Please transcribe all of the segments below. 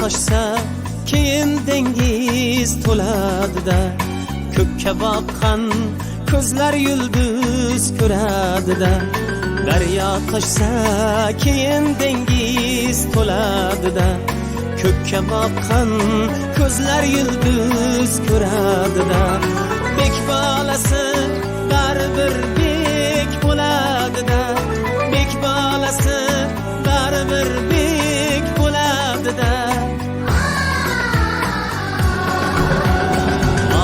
toshsa keyin dengiz to'ladida, ko'kka boqqan ko'zlar yulduz ko'radida. Daryo toshsa keyin dengiz to'ladida, ko'kka boqqan ko'zlar yulduz ko'radida. Bek bolasi baribir bek bo'ladida, bek bolasi baribir bek bo'ladida.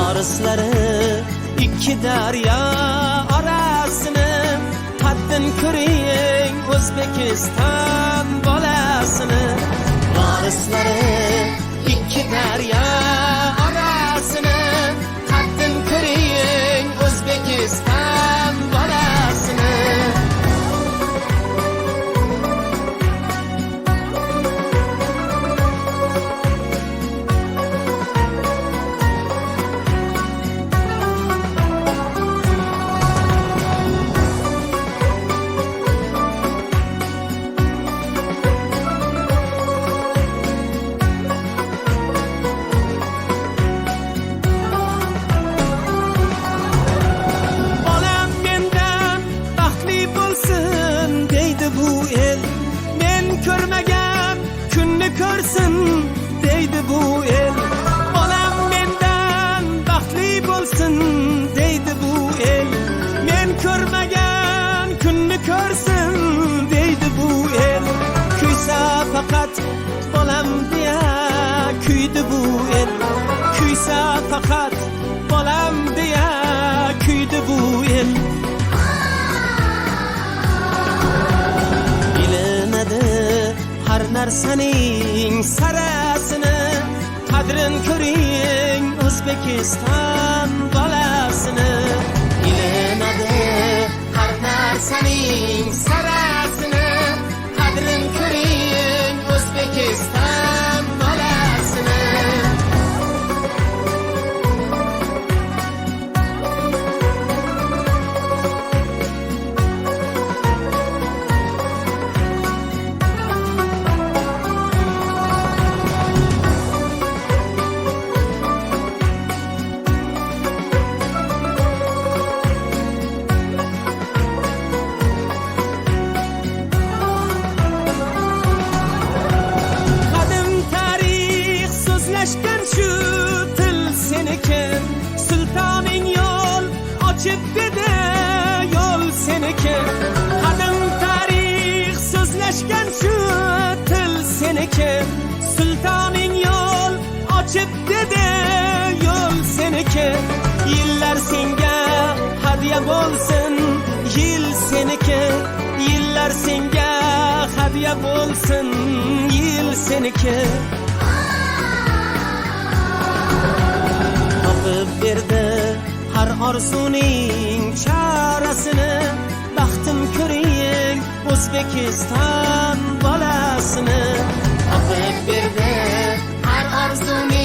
Orislari ikki daryo orasini, qaddin ko'ring O'zbekiston bolasini. Orislari ikki daryo orasini, qaddin ko'ring O'zbekiston bolasini. Ko'rmagan kunni ko'rsin deydi bu el. Bolam mendan baxtli bo'lsin deydi bu el. Men ko'rmagan kunni ko'rsin deydi bu el. Kuysa faqat bolam deya kuydi bu el. Kuysa faqat bolam deya kuydi bu el. Har narsaning sarasini, qadrin ko'ring O'zbekiston bolasini. Bilinadi har narsaning sarasini, qadrin ko'ring O'zbekiston bolasini. Shu til seniki, sultoning yo'l ochib dedi, yo'l seniki. Qadim tarix so'zlashgan shu til seniki, sultoning yo'l ochib dedi, yo'l seniki. Yillar senga hadya bo'lsin, yil seniki. Yillar senga hadya bo'lsin, yil seniki. Berdi har orzuning chorasini, baxtim ko'ring O'zbekiston bolasini. Topib berdi har orzuning